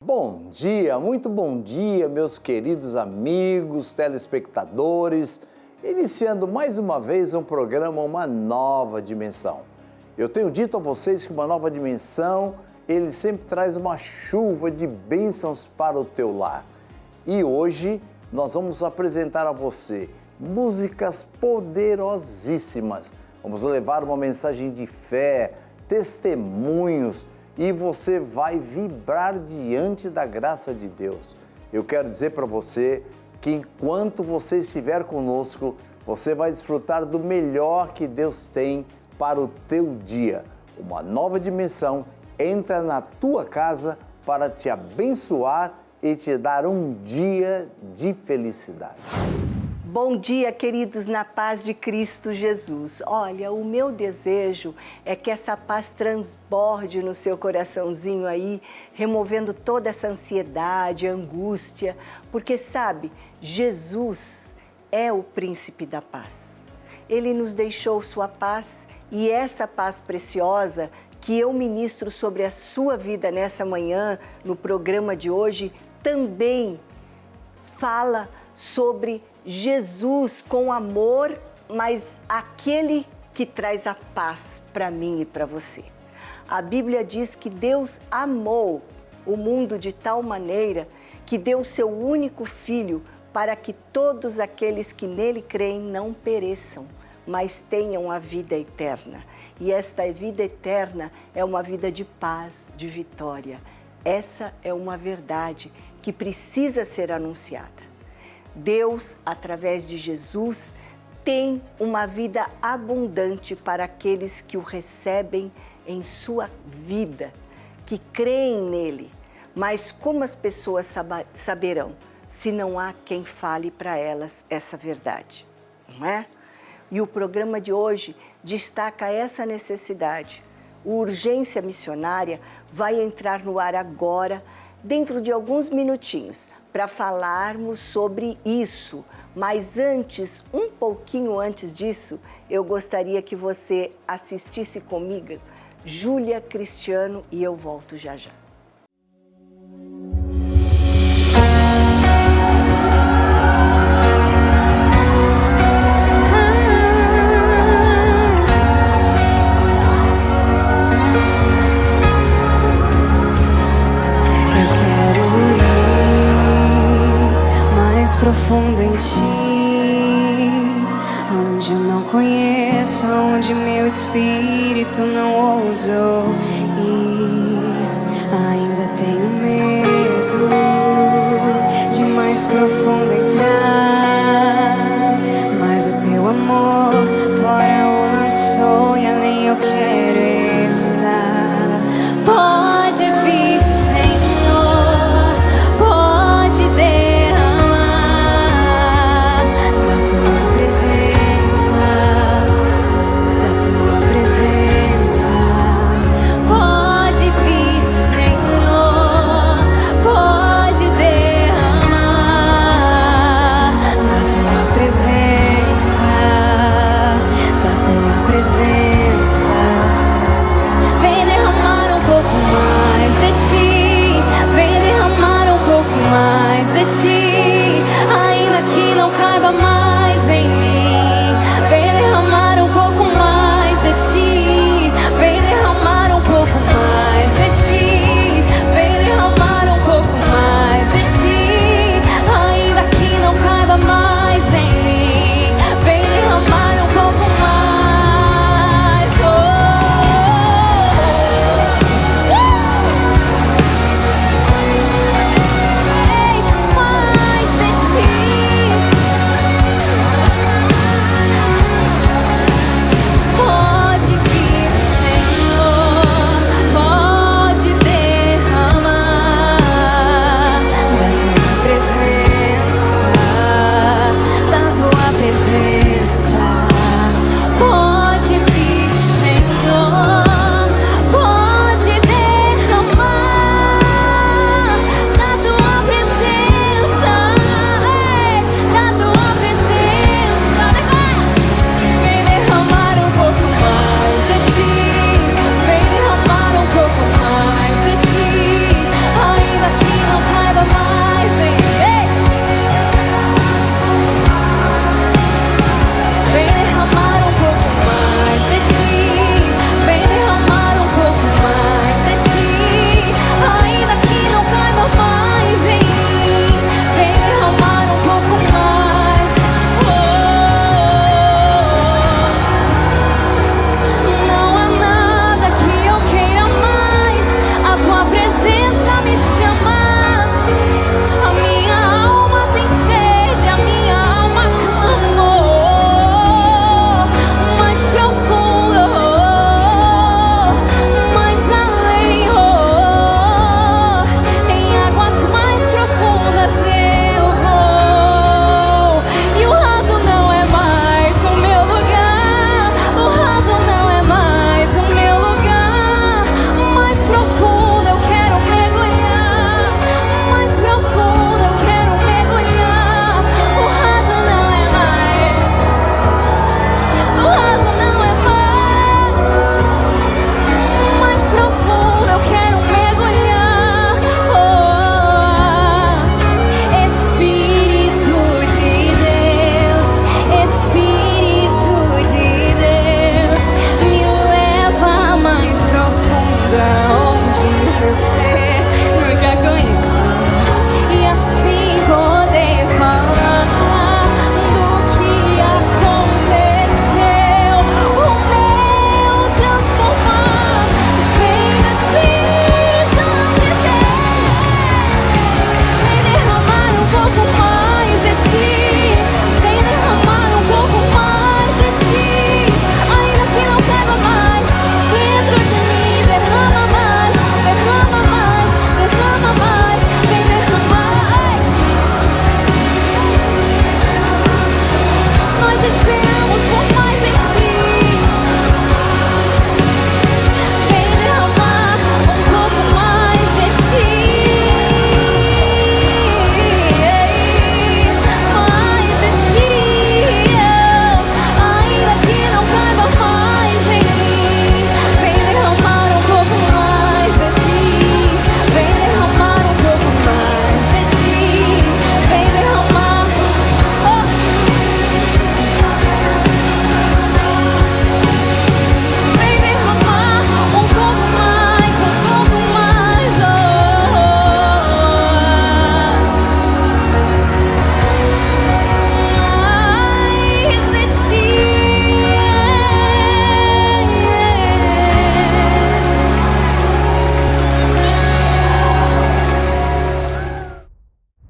Bom dia, muito bom dia, meus queridos amigos, telespectadores. Iniciando mais uma vez um programa Uma Nova Dimensão. Eu tenho dito a vocês que Uma Nova Dimensão, ele sempre traz uma chuva de bênçãos para o teu lar. E hoje nós vamos apresentar a você músicas poderosíssimas. Vamos levar uma mensagem de fé, testemunhos, e você vai vibrar diante da graça de Deus. Eu quero dizer para você que enquanto você estiver conosco, você vai desfrutar do melhor que Deus tem para o teu dia. Uma nova dimensão entra na tua casa para te abençoar e te dar um dia de felicidade. Bom dia, queridos, na paz de Cristo Jesus. Olha, o meu desejo é que essa paz transborde no seu coraçãozinho aí, removendo toda essa ansiedade, angústia, porque sabe, Jesus é o príncipe da paz. Ele nos deixou sua paz e essa paz preciosa que eu ministro sobre a sua vida nessa manhã, no programa de hoje, também fala sobre Jesus com amor, mas aquele que traz a paz para mim e para você. A Bíblia diz que Deus amou o mundo de tal maneira que deu seu único filho para que todos aqueles que nele creem não pereçam, mas tenham a vida eterna. E esta vida eterna é uma vida de paz, de vitória. Essa é uma verdade que precisa ser anunciada. Deus, através de Jesus, tem uma vida abundante para aqueles que o recebem em sua vida, que creem nele. Mas como as pessoas saberão se não há quem fale para elas essa verdade, não é? E o programa de hoje destaca essa necessidade. O Urgência Missionária vai entrar no ar agora, dentro de alguns minutinhos, para falarmos sobre isso. Mas antes, um pouquinho antes disso, eu gostaria que você assistisse comigo Júlia Cristiano e eu volto já já. Profundo em ti, onde eu não conheço, onde meu espírito não ousou ir. Ainda tenho medo de mais profundo entrar, mas o teu amor fora o lançou e além eu quero estar. Pode vir, Senhor, pode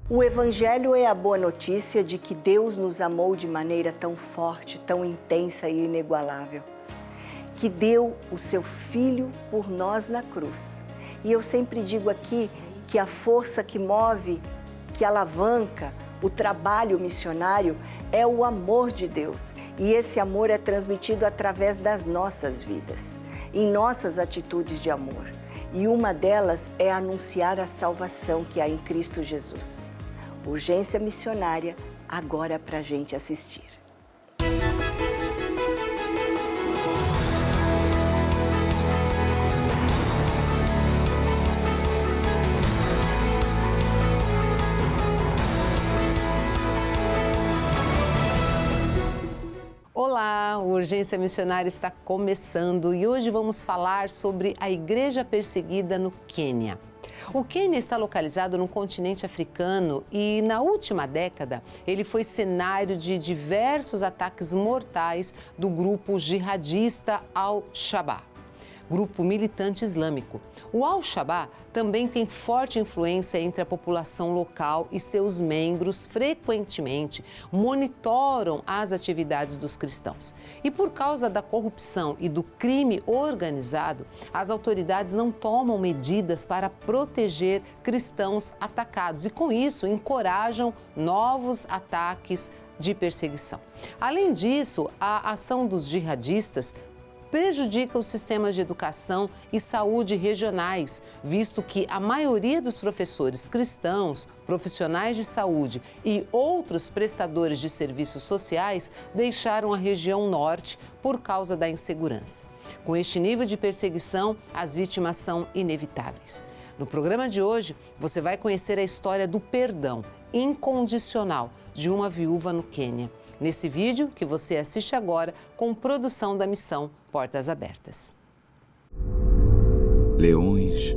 O Evangelho é a boa notícia de que Deus nos amou de maneira tão forte, tão intensa e inigualável, que deu o seu Filho por nós na cruz. E eu sempre digo aqui que a força que move, que alavanca o trabalho missionário é o amor de Deus. E esse amor é transmitido através das nossas vidas, em nossas atitudes de amor. E uma delas é anunciar a salvação que há em Cristo Jesus. Urgência missionária, agora para a gente assistir. Olá, o Urgência Missionária está começando e hoje vamos falar sobre a igreja perseguida no Quênia. O Quênia está localizado no continente africano e, na última década, ele foi cenário de diversos ataques mortais do grupo jihadista Al-Shabaab, grupo militante islâmico. O Al-Shabaab também tem forte influência entre a população local e seus membros frequentemente monitoram as atividades dos cristãos. E por causa da corrupção e do crime organizado, as autoridades não tomam medidas para proteger cristãos atacados e, com isso, encorajam novos ataques de perseguição. Além disso, a ação dos jihadistas prejudica os sistemas de educação e saúde regionais, visto que a maioria dos professores cristãos, profissionais de saúde e outros prestadores de serviços sociais deixaram a região norte por causa da insegurança. Com este nível de perseguição, as vítimas são inevitáveis. No programa de hoje, você vai conhecer a história do perdão incondicional de uma viúva no Quênia. Nesse vídeo que você assiste agora, com produção da missão Portas Abertas. Leões,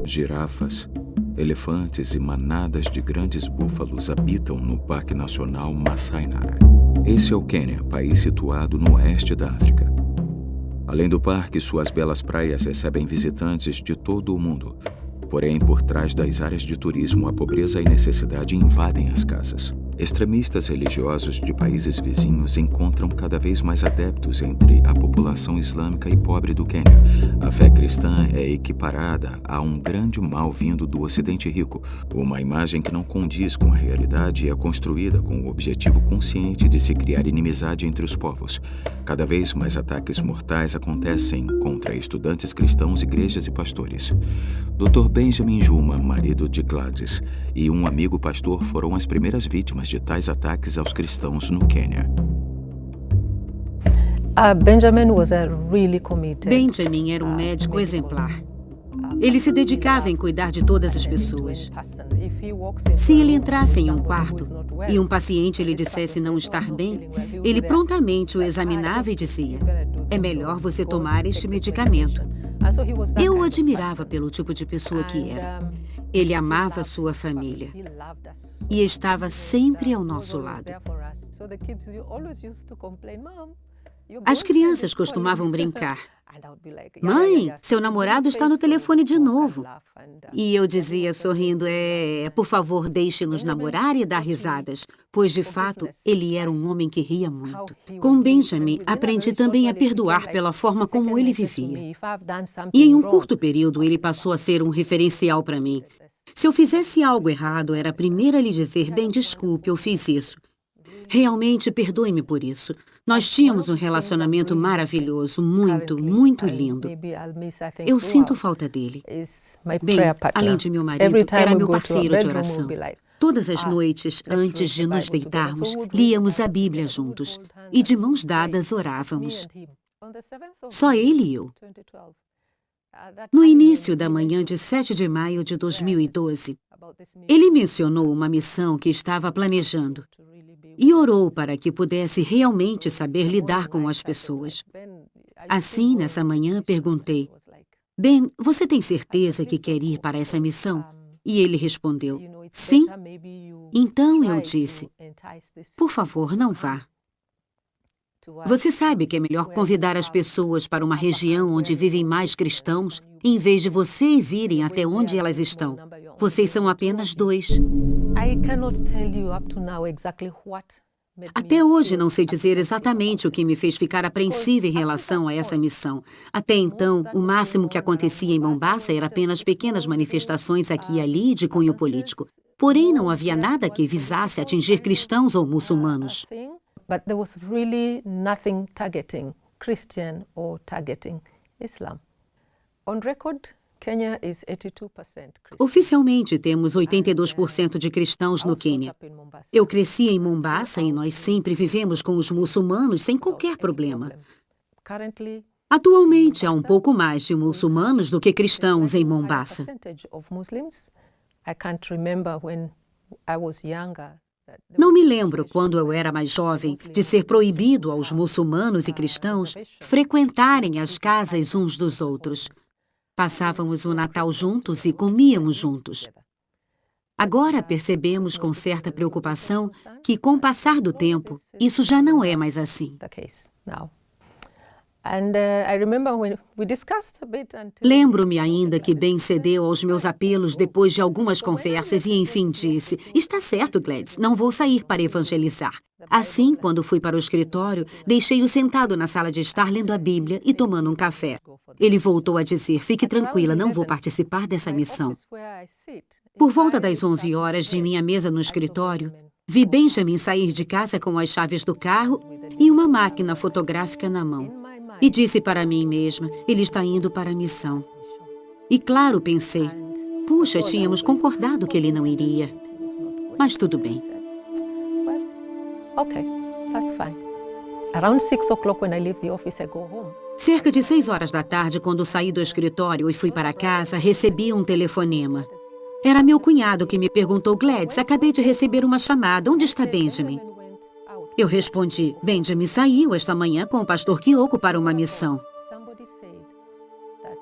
girafas, elefantes e manadas de grandes búfalos habitam no Parque Nacional Masai Mara. Esse é o Quênia, país situado no oeste da África. Além do parque, suas belas praias recebem visitantes de todo o mundo. Porém, por trás das áreas de turismo, a pobreza e necessidade invadem as casas. Extremistas religiosos de países vizinhos encontram cada vez mais adeptos entre a população islâmica e pobre do Quênia. A fé cristã é equiparada a um grande mal vindo do Ocidente rico, uma imagem que não condiz com a realidade e é construída com o objetivo consciente de se criar inimizade entre os povos. Cada vez mais ataques mortais acontecem contra estudantes cristãos, igrejas e pastores. Dr. Benjamin Juma, marido de Gladys, e um amigo pastor foram as primeiras vítimas de tais ataques aos cristãos no Quênia. Benjamin era um médico exemplar. Ele se dedicava em cuidar de todas as pessoas. Se ele entrasse em um quarto e um paciente lhe dissesse não estar bem, ele prontamente o examinava e dizia: "É melhor você tomar este medicamento." Eu o admirava pelo tipo de pessoa que era. Ele amava sua família e estava sempre ao nosso lado. As crianças costumavam brincar: "Mãe, seu namorado está no telefone de novo." E eu dizia sorrindo: por favor, deixe-nos namorar e dar risadas, pois de fato ele era um homem que ria muito. Com Benjamin, aprendi também a perdoar pela forma como ele vivia. E em um curto período ele passou a ser um referencial para mim. Se eu fizesse algo errado, era a primeira a lhe dizer: "Bem, desculpe, eu fiz isso. Realmente perdoe-me por isso." Nós tínhamos um relacionamento maravilhoso, muito, muito lindo. Eu sinto falta dele. Bem, além de meu marido, era meu parceiro de oração. Todas as noites, antes de nos deitarmos, líamos a Bíblia juntos e de mãos dadas orávamos. Só ele e eu. No início da manhã de 7 de maio de 2012, ele mencionou uma missão que estava planejando e orou para que pudesse realmente saber lidar com as pessoas. Assim, nessa manhã, perguntei: "Ben, você tem certeza que quer ir para essa missão?" E ele respondeu: "Sim." Então eu disse: "Por favor, não vá." Você sabe que é melhor convidar as pessoas para uma região onde vivem mais cristãos, em vez de vocês irem até onde elas estão. Vocês são apenas 2. Até hoje não sei dizer exatamente o que me fez ficar apreensiva em relação a essa missão. Até então, o máximo que acontecia em Mombasa era apenas pequenas manifestações aqui e ali de cunho político. Porém, não havia nada que visasse atingir cristãos ou muçulmanos. But there was really nothing targeting Christian or targeting Islam. On record, Kenya is 82% Christian. Oficialmente, temos 82% de cristãos no Quênia. Eu cresci em Mombasa e nós sempre vivemos com os muçulmanos sem qualquer problema. Atualmente, há um pouco mais de muçulmanos do que cristãos em Mombasa. Não me lembro, quando eu era mais jovem, de ser proibido aos muçulmanos e cristãos frequentarem as casas uns dos outros. Passávamos o Natal juntos e comíamos juntos. Agora percebemos com certa preocupação que, com o passar do tempo, isso já não é mais assim. Lembro-me ainda que Ben cedeu aos meus apelos depois de algumas conversas e enfim disse: "Está certo, Gladys, não vou sair para evangelizar." Assim, quando fui para o escritório, deixei-o sentado na sala de estar lendo a Bíblia e tomando um café. Ele voltou a dizer: "Fique tranquila, não vou participar dessa missão." Por volta das 11 horas de minha mesa no escritório, vi Benjamin sair de casa com as chaves do carro e uma máquina fotográfica na mão. E disse para mim mesma: ele está indo para a missão. E claro, pensei, puxa, tínhamos concordado que ele não iria. Mas tudo bem. Cerca de 6 horas da tarde, quando saí do escritório e fui para casa, recebi um telefonema. Era meu cunhado que me perguntou: "Gladys, acabei de receber uma chamada. Onde está Benjamin?" Eu respondi: "Benjamin saiu esta manhã com o pastor Kyoko para uma missão."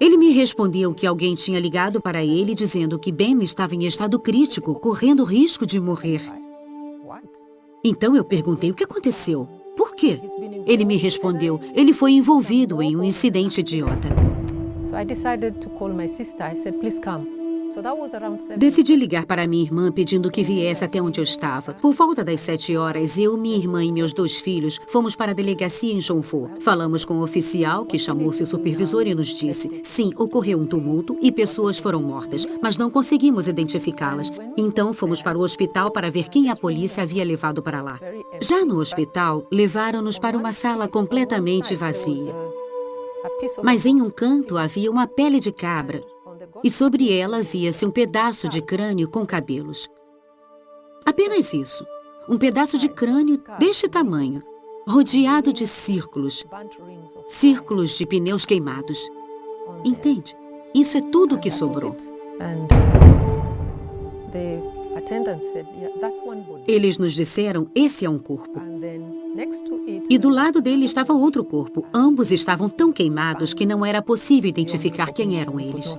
Ele me respondeu que alguém tinha ligado para ele dizendo que Ben estava em estado crítico, correndo risco de morrer. Então eu perguntei: "O que aconteceu? Por quê?" Ele me respondeu: "Ele foi envolvido em um incidente idiota." Decidi ligar para minha irmã pedindo que viesse até onde eu estava. Por volta das 7 horas, eu, minha irmã e meus 2 filhos fomos para a delegacia em Jonfo. Falamos com o oficial, que chamou seu supervisor e nos disse: "Sim, ocorreu um tumulto e pessoas foram mortas, mas não conseguimos identificá-las. Então fomos para o hospital para ver quem a polícia havia levado para lá." Já no hospital, levaram-nos para uma sala completamente vazia. Mas em um canto havia uma pele de cabra. E sobre ela via-se um pedaço de crânio com cabelos. Apenas isso. Um pedaço de crânio deste tamanho, rodeado de círculos. Círculos de pneus queimados. Entende? Isso é tudo o que sobrou. Eles nos disseram: "Esse é um corpo." E do lado dele estava outro corpo. Ambos estavam tão queimados que não era possível identificar quem eram eles.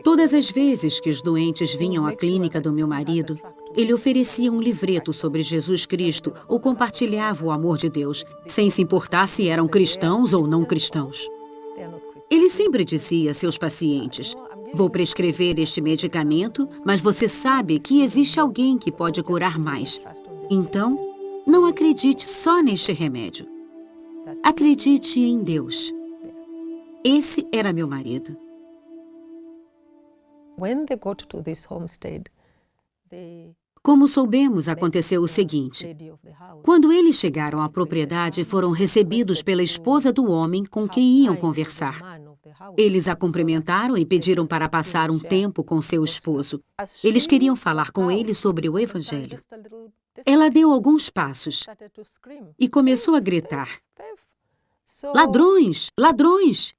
Todas as vezes que os doentes vinham à clínica do meu marido, ele oferecia um livreto sobre Jesus Cristo ou compartilhava o amor de Deus, sem se importar se eram cristãos ou não cristãos. Ele sempre dizia a seus pacientes: "Vou prescrever este medicamento, mas você sabe que existe alguém que pode curar mais. Então, não acredite só neste remédio. Acredite em Deus." Esse era meu marido. Como soubemos, aconteceu o seguinte. Quando eles chegaram à propriedade, foram recebidos pela esposa do homem com quem iam conversar. Eles a cumprimentaram e pediram para passar um tempo com seu esposo. Eles queriam falar com ele sobre o Evangelho. Ela deu alguns passos e começou a gritar: "Ladrões! Ladrões!"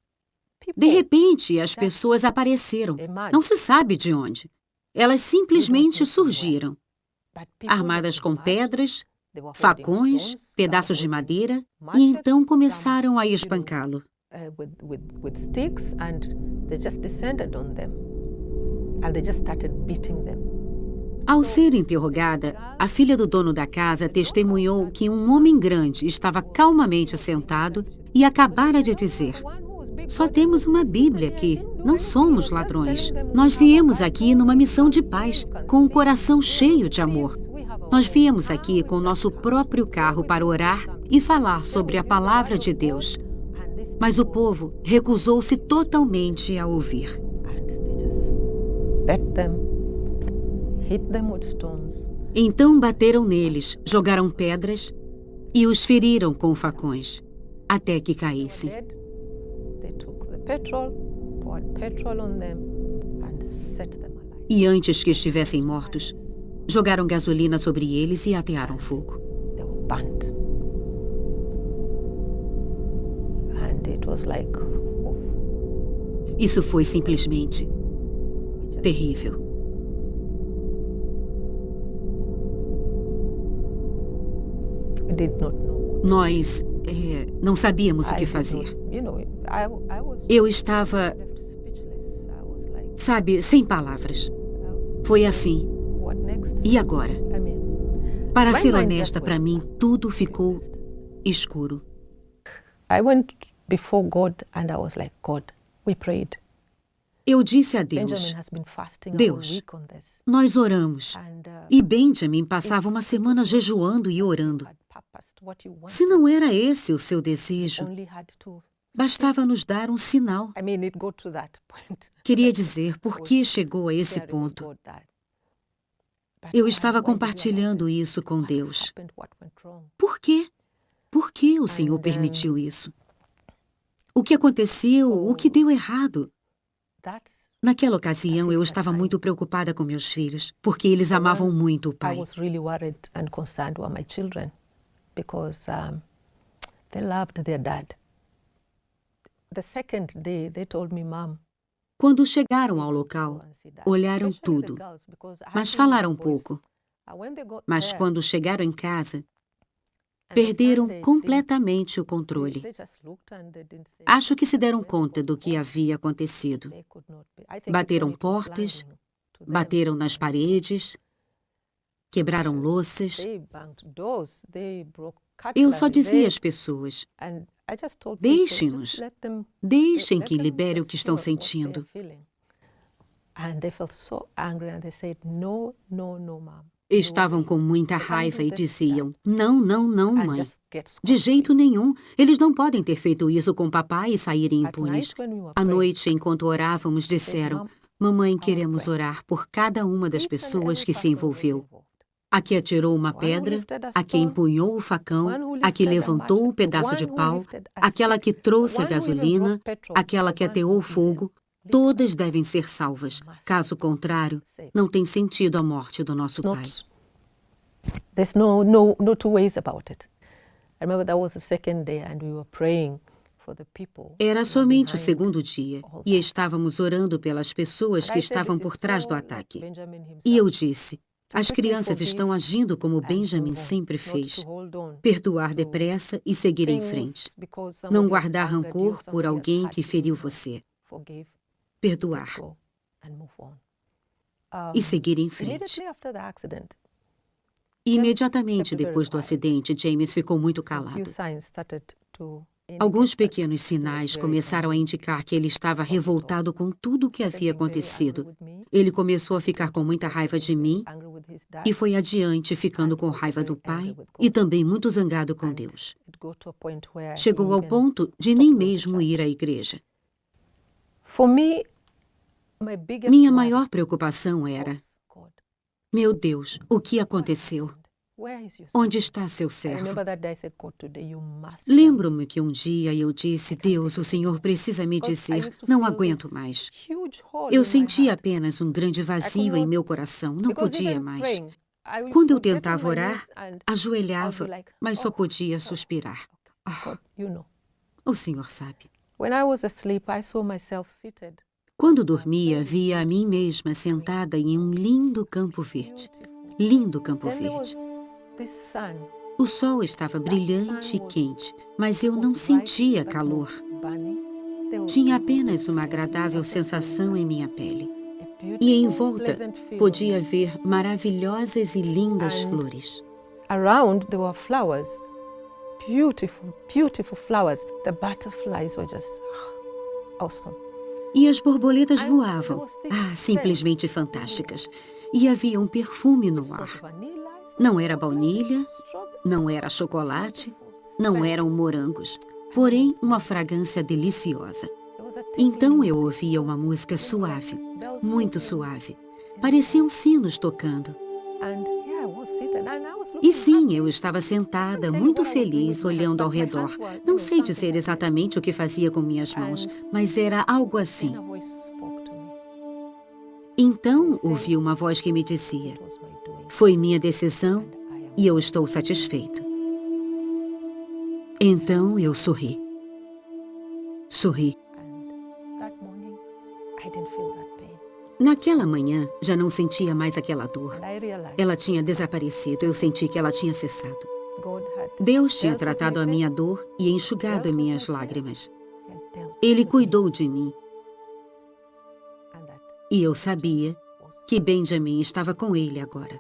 De repente, as pessoas apareceram. Não se sabe de onde. Elas simplesmente surgiram, armadas com pedras, facões, pedaços de madeira, e então começaram a espancá-lo. With sticks, and they just descended on them, and they just started beating them. Ao ser interrogada, a filha do dono da casa testemunhou que um homem grande estava calmamente sentado e acabara de dizer: "Só temos uma Bíblia aqui, não somos ladrões. Nós viemos aqui numa missão de paz, com o coração cheio de amor. Nós viemos aqui com nosso próprio carro para orar e falar sobre a palavra de Deus." Mas o povo recusou-se totalmente a ouvir. Então bateram neles, jogaram pedras e os feriram com facões, até que caíssem. E antes que estivessem mortos, jogaram gasolina sobre eles e atearam fogo. Isso foi simplesmente terrível. Nós não sabíamos o que fazer. Eu estava, sabe, sem palavras. Foi assim. E agora? Para ser honesta, para mim, tudo ficou escuro. Eu disse a Deus: "Deus, nós oramos." E Benjamin passava uma semana jejuando e orando. Se não era esse o seu desejo, bastava nos dar um sinal. Queria dizer, por que chegou a esse ponto? Eu estava compartilhando isso com Deus. Por quê? Por que o Senhor permitiu isso? O que aconteceu? O que deu errado? Naquela ocasião, eu estava muito preocupada com meus filhos, porque eles amavam muito o pai. Quando chegaram ao local, olharam tudo, mas falaram pouco. Mas quando chegaram em casa, perderam completamente o controle. Acho que se deram conta do que havia acontecido. Bateram portas, bateram nas paredes, quebraram louças. Eu só dizia às pessoas: deixem-nos, deixem que libere o que estão sentindo. Estavam com muita raiva e diziam: "Não, não, não, mãe. De jeito nenhum. Eles não podem ter feito isso com papai e saírem impunes." À noite, enquanto orávamos, disseram: "Mamãe, queremos orar por cada uma das pessoas que se envolveu. A que atirou uma pedra, a que empunhou o facão, a que levantou o pedaço de pau, aquela que trouxe a gasolina, aquela que ateou o fogo. Todas devem ser salvas. Caso contrário, não tem sentido a morte do nosso pai." There's no two ways about it. I remember that was the second day and we were praying for the people. Era somente o segundo dia e estávamos orando pelas pessoas que estavam por trás do ataque. E eu disse: "As crianças estão agindo como Benjamin sempre fez. Perdoar depressa e seguir em frente. Não guardar rancor por alguém que feriu você. Perdoar e seguir em frente." Imediatamente depois do acidente, James ficou muito calado. Alguns pequenos sinais começaram a indicar que ele estava revoltado com tudo o que havia acontecido. Ele começou a ficar com muita raiva de mim e foi adiante, ficando com raiva do pai e também muito zangado com Deus. Chegou ao ponto de nem mesmo ir à igreja. Minha maior preocupação era: meu Deus, o que aconteceu? Onde está seu servo? Lembro-me que um dia eu disse: "Deus, o Senhor precisa me dizer, não aguento mais." Eu sentia apenas um grande vazio em meu coração, não podia mais. Quando eu tentava orar, ajoelhava, mas só podia suspirar. O Senhor sabe. Quando dormia, via a mim mesma sentada em um lindo campo verde. Lindo campo verde. O sol estava brilhante e quente, mas eu não sentia calor. Tinha apenas uma agradável sensação em minha pele. E em volta, podia ver maravilhosas e lindas flores. Around there were flowers, beautiful, beautiful flowers. The butterflies were just awesome. E as borboletas voavam. Simplesmente fantásticas. E havia um perfume no ar. Não era baunilha, não era chocolate, não eram morangos, porém uma fragrância deliciosa. Então eu ouvia uma música suave, muito suave. Pareciam sinos tocando. E sim, eu estava sentada, muito feliz, olhando ao redor. Não sei dizer exatamente o que fazia com minhas mãos, mas era algo assim. Então ouvi uma voz que me dizia: foi minha decisão e eu estou satisfeito. Então eu sorri. Sorri. Naquela manhã, já não sentia mais aquela dor. Ela tinha desaparecido, eu senti que ela tinha cessado. Deus tinha tratado a minha dor e enxugado as minhas lágrimas. Ele cuidou de mim. E eu sabia que Benjamin estava com ele agora.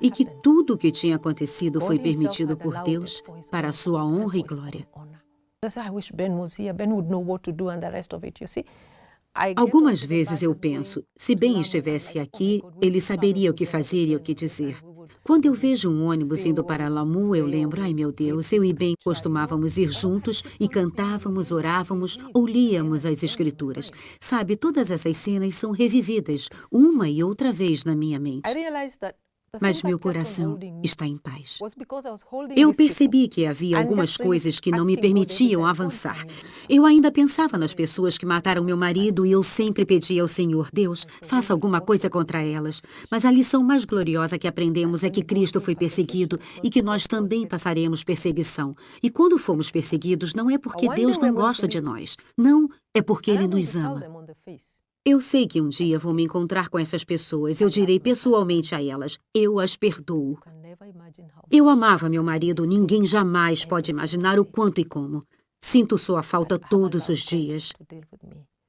E que tudo o que tinha acontecido foi permitido por Deus para a sua honra e glória. Algumas vezes eu penso, se Ben estivesse aqui, ele saberia o que fazer e o que dizer. Quando eu vejo um ônibus indo para Lamu, eu lembro, ai meu Deus, eu e Ben costumávamos ir juntos e cantávamos, orávamos ou líamos as escrituras. Sabe, todas essas cenas são revividas uma e outra vez na minha mente. Mas meu coração está em paz. Eu percebi que havia algumas coisas que não me permitiam avançar. Eu ainda pensava nas pessoas que mataram meu marido e eu sempre pedia ao Senhor, Deus, faça alguma coisa contra elas. Mas a lição mais gloriosa que aprendemos é que Cristo foi perseguido e que nós também passaremos perseguição. E quando fomos perseguidos, não é porque Deus não gosta de nós. Não, é porque Ele nos ama. Eu sei que um dia vou me encontrar com essas pessoas. Eu direi pessoalmente a elas, eu as perdoo. Eu amava meu marido, ninguém jamais pode imaginar o quanto e como. Sinto sua falta todos os dias.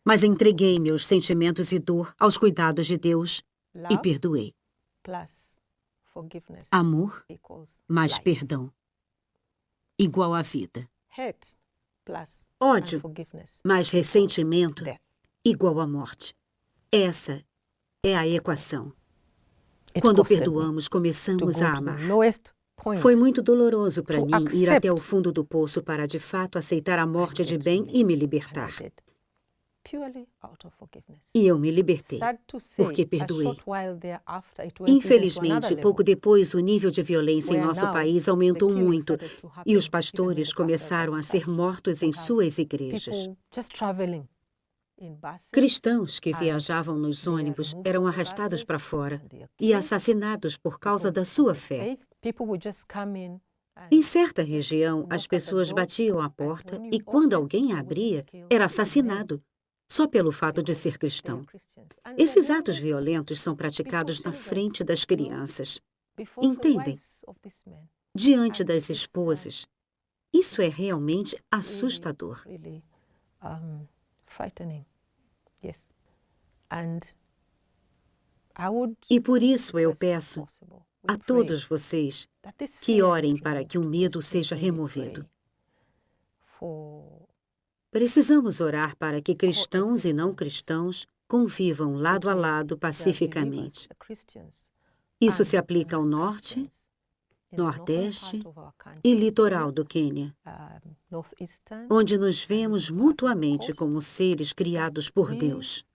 Mas entreguei meus sentimentos e dor aos cuidados de Deus e perdoei. Amor mais perdão, igual a vida. Ódio mais ressentimento, igual à morte. Essa é a equação. Quando perdoamos, começamos a amar. Foi muito doloroso para mim ir até o fundo do poço para, de fato, aceitar a morte de Ben e me libertar. E eu me libertei, porque perdoei. Infelizmente, pouco depois, o nível de violência em nosso país aumentou muito e os pastores começaram a ser mortos em suas igrejas. Cristãos que viajavam nos ônibus eram arrastados para fora e assassinados por causa da sua fé. Em certa região, as pessoas batiam à porta e, quando alguém a abria, era assassinado, só pelo fato de ser cristão. Esses atos violentos são praticados na frente das crianças. Entendem? Diante das esposas. Isso é realmente assustador. E por isso eu peço a todos vocês que orem para que o medo seja removido. Precisamos orar para que cristãos e não cristãos convivam lado a lado pacificamente. Isso se aplica ao norte, nordeste e litoral do Quênia, onde nos vemos mutuamente como seres criados por Deus.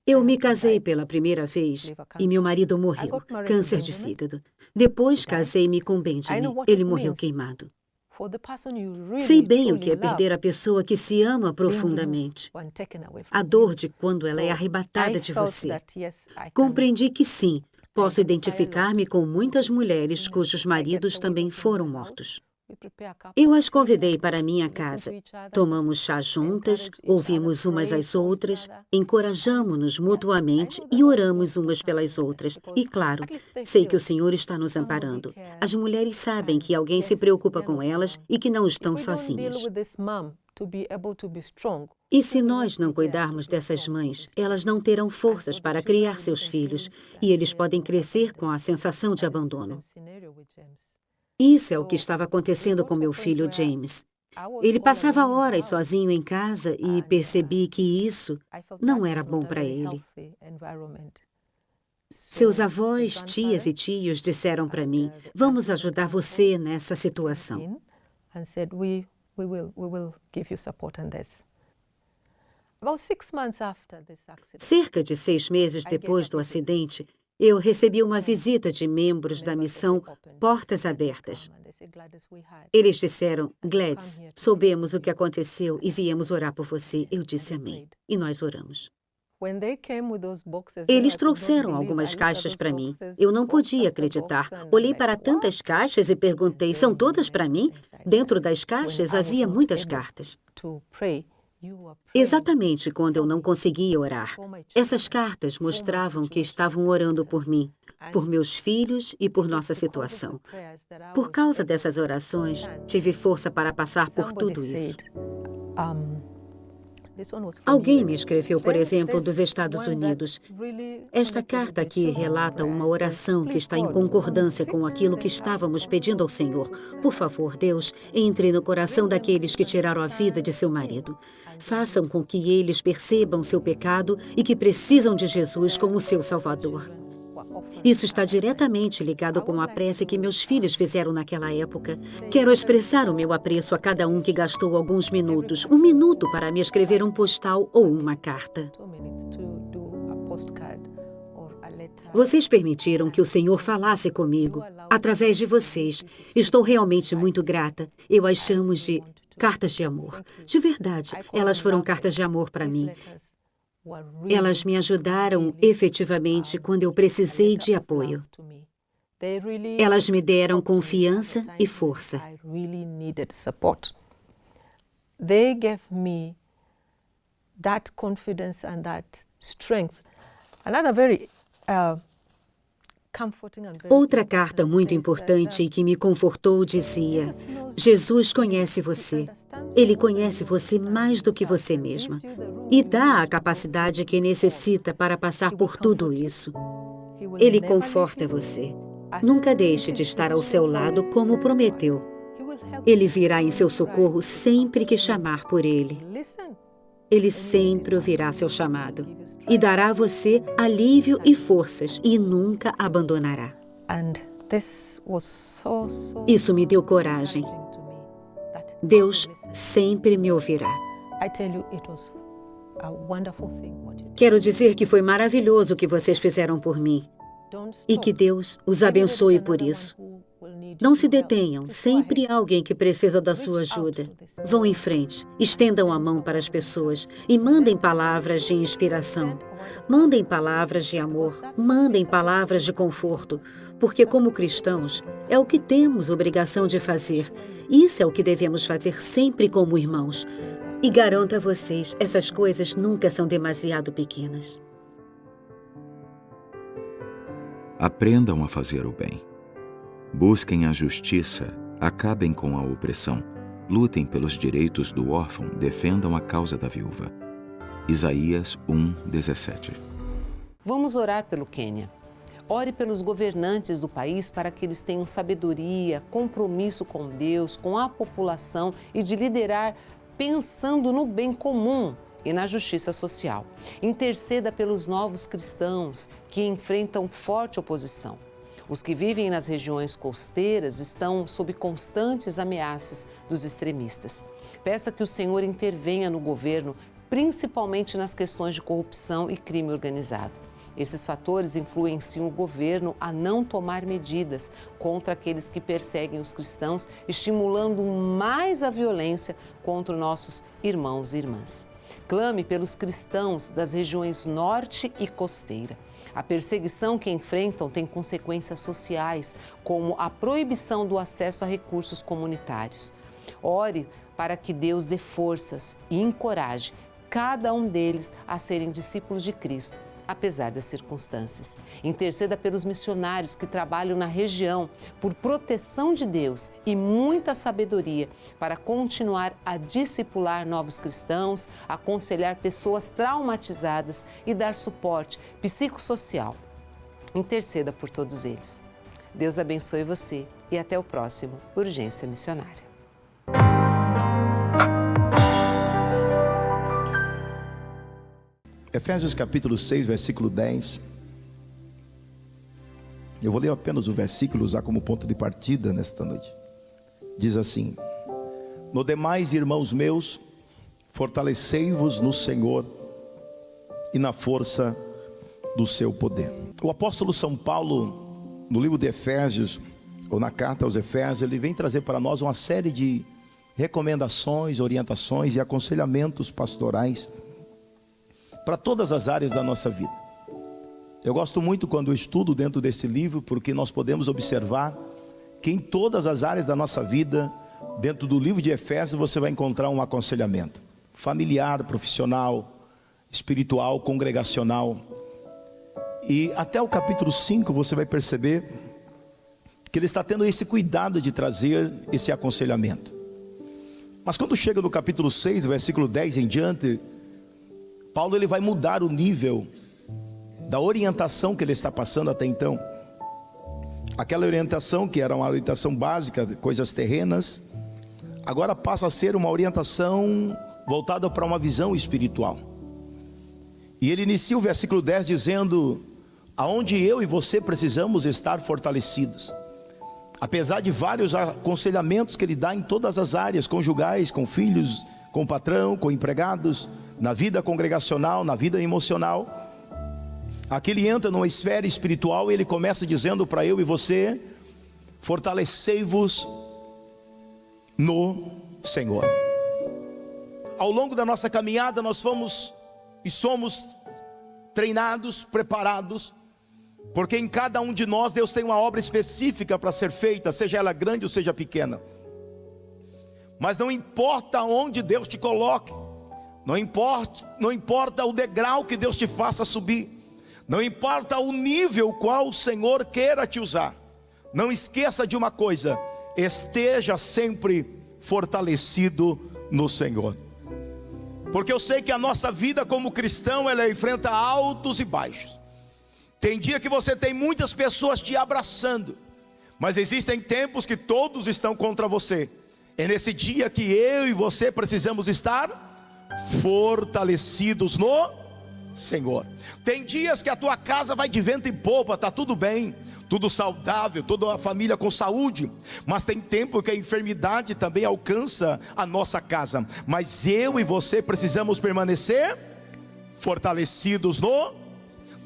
Eu me casei pela primeira vez e meu marido morreu, câncer de fígado. Depois casei-me com Benjamin, ele morreu queimado. Sei bem o que é perder a pessoa que se ama profundamente. A dor de quando ela é arrebatada de você. Compreendi que sim, posso identificar-me com muitas mulheres cujos maridos também foram mortos. Eu as convidei para minha casa. Tomamos chá juntas, ouvimos umas às outras, encorajamo-nos mutuamente e oramos umas pelas outras. E claro, sei que o Senhor está nos amparando. As mulheres sabem que alguém se preocupa com elas e que não estão sozinhas. E se nós não cuidarmos dessas mães, elas não terão forças para criar seus filhos e eles podem crescer com a sensação de abandono. Isso é o que estava acontecendo com meu filho James. Ele passava horas sozinho em casa e percebi que isso não era bom para ele. Seus avós, tias e tios disseram para mim: vamos ajudar você nessa situação. Cerca de 6 meses depois do acidente, eu recebi uma visita de membros da missão Portas Abertas. Eles disseram: Gladys, soubemos o que aconteceu e viemos orar por você. Eu disse amém. E nós oramos. Eles trouxeram algumas caixas para mim. Eu não podia acreditar. Olhei para tantas caixas e perguntei: são todas para mim? Dentro das caixas havia muitas cartas. Exatamente quando eu não conseguia orar. Essas cartas mostravam que estavam orando por mim, por meus filhos e por nossa situação. Por causa dessas orações, tive força para passar por tudo isso. Alguém me escreveu, por exemplo, dos Estados Unidos. Esta carta aqui relata uma oração que está em concordância com aquilo que estávamos pedindo ao Senhor. Por favor, Deus, entre no coração daqueles que tiraram a vida de seu marido. Façam com que eles percebam seu pecado e que precisam de Jesus como seu Salvador. Isso está diretamente ligado com a prece que meus filhos fizeram naquela época. Quero expressar o meu apreço a cada um que gastou alguns minutos, 1 minuto para me escrever um postal ou uma carta. Vocês permitiram que o Senhor falasse comigo, através de vocês. Estou realmente muito grata. Eu as chamo de cartas de amor. De verdade, elas foram cartas de amor para mim. Elas me ajudaram efetivamente quando eu precisei de apoio. Elas me deram confiança e força. Outra carta muito importante e que me confortou dizia: Jesus conhece você. Ele conhece você mais do que você mesma e dá a capacidade que necessita para passar por tudo isso. Ele conforta você. Nunca deixe de estar ao seu lado como prometeu. Ele virá em seu socorro sempre que chamar por ele. Ele sempre ouvirá seu chamado e dará a você alívio e forças e nunca abandonará. Isso me deu coragem. Deus sempre me ouvirá. Quero dizer que foi maravilhoso o que vocês fizeram por mim e que Deus os abençoe por isso. Não se detenham, sempre há alguém que precisa da sua ajuda. Vão em frente, estendam a mão para as pessoas e mandem palavras de inspiração. Mandem palavras de amor, mandem palavras de conforto, porque como cristãos, é o que temos obrigação de fazer. Isso é o que devemos fazer sempre como irmãos. E garanto a vocês, essas coisas nunca são demasiado pequenas. Aprendam a fazer o bem. Busquem a justiça, acabem com a opressão, lutem pelos direitos do órfão, defendam a causa da viúva. Isaías 1:17. Vamos orar pelo Quênia. Ore pelos governantes do país para que eles tenham sabedoria, compromisso com Deus, com a população e de liderar pensando no bem comum e na justiça social. Interceda pelos novos cristãos que enfrentam forte oposição. Os que vivem nas regiões costeiras estão sob constantes ameaças dos extremistas. Peça que o Senhor intervenha no governo, principalmente nas questões de corrupção e crime organizado. Esses fatores influenciam o governo a não tomar medidas contra aqueles que perseguem os cristãos, estimulando mais a violência contra nossos irmãos e irmãs. Clame pelos cristãos das regiões norte e costeira. A perseguição que enfrentam tem consequências sociais, como a proibição do acesso a recursos comunitários. Ore para que Deus dê forças e encoraje cada um deles a serem discípulos de Cristo, apesar das circunstâncias. Interceda pelos missionários que trabalham na região, por proteção de Deus e muita sabedoria para continuar a discipular novos cristãos, aconselhar pessoas traumatizadas e dar suporte psicossocial. Interceda por todos eles. Deus abençoe você e até o próximo Urgência Missionária. Efésios capítulo 6, versículo 10. Eu vou ler apenas o versículo, usar como ponto de partida nesta noite. Diz assim: no demais, irmãos meus, fortalecei-vos no Senhor e na força do seu poder. O apóstolo São Paulo, no livro de Efésios, ou na carta aos Efésios, ele vem trazer para nós uma série de recomendações, orientações e aconselhamentos pastorais para todas as áreas da nossa vida. Eu gosto muito quando eu estudo dentro desse livro, porque nós podemos observar que em todas as áreas da nossa vida, dentro do livro de Efésios, você vai encontrar um aconselhamento familiar, profissional, espiritual, congregacional. E até o capítulo 5 você vai perceber que ele está tendo esse cuidado de trazer esse aconselhamento. Mas quando chega no capítulo 6, versículo 10 em diante, Paulo ele vai mudar o nível da orientação que ele está passando até então. Aquela orientação que era uma orientação básica, coisas terrenas, agora passa a ser uma orientação voltada para uma visão espiritual. E ele inicia o versículo 10 dizendo: aonde eu e você precisamos estar fortalecidos. Apesar de vários aconselhamentos que ele dá em todas as áreas, conjugais, com filhos, com patrão, com empregados, na vida congregacional, na vida emocional, aqui ele entra numa esfera espiritual e ele começa dizendo para eu e você: fortalecei-vos no Senhor. Ao longo da nossa caminhada nós fomos e somos treinados, preparados, porque em cada um de nós Deus tem uma obra específica para ser feita, seja ela grande ou seja pequena. Mas não importa onde Deus te coloque, não importa o degrau que Deus te faça subir, não importa o nível qual o Senhor queira te usar, não esqueça de uma coisa: esteja sempre fortalecido no Senhor. Porque eu sei que a nossa vida como cristão, ela enfrenta altos e baixos. Tem dia que você tem muitas pessoas te abraçando, mas existem tempos que todos estão contra você. É nesse dia que eu e você precisamos estar fortalecidos no Senhor. Tem dias que a tua casa vai de vento em popa, está tudo bem, tudo saudável, toda a família com saúde. Mas tem tempo que a enfermidade também alcança a nossa casa. Mas eu e você precisamos permanecer fortalecidos no...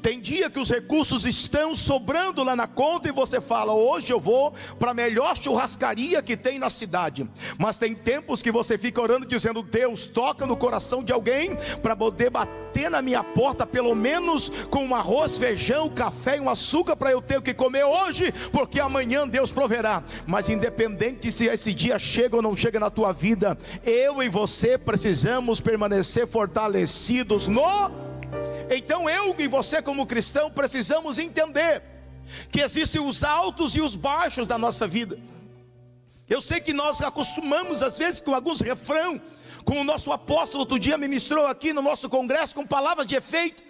Tem dia que os recursos estão sobrando lá na conta e você fala: hoje eu vou para a melhor churrascaria que tem na cidade. Mas tem tempos que você fica orando dizendo: Deus, toca no coração de alguém para poder bater na minha porta, pelo menos com um arroz, feijão, café e um açúcar, para eu ter o que comer hoje, porque amanhã Deus proverá. Mas independente se esse dia chega ou não chega na tua vida, eu e você precisamos permanecer fortalecidos no... Então eu e você como cristão precisamos entender que existem os altos e os baixos da nossa vida. Eu sei que nós acostumamos às vezes com alguns refrão, como o nosso apóstolo outro dia ministrou aqui no nosso congresso, com palavras de efeito.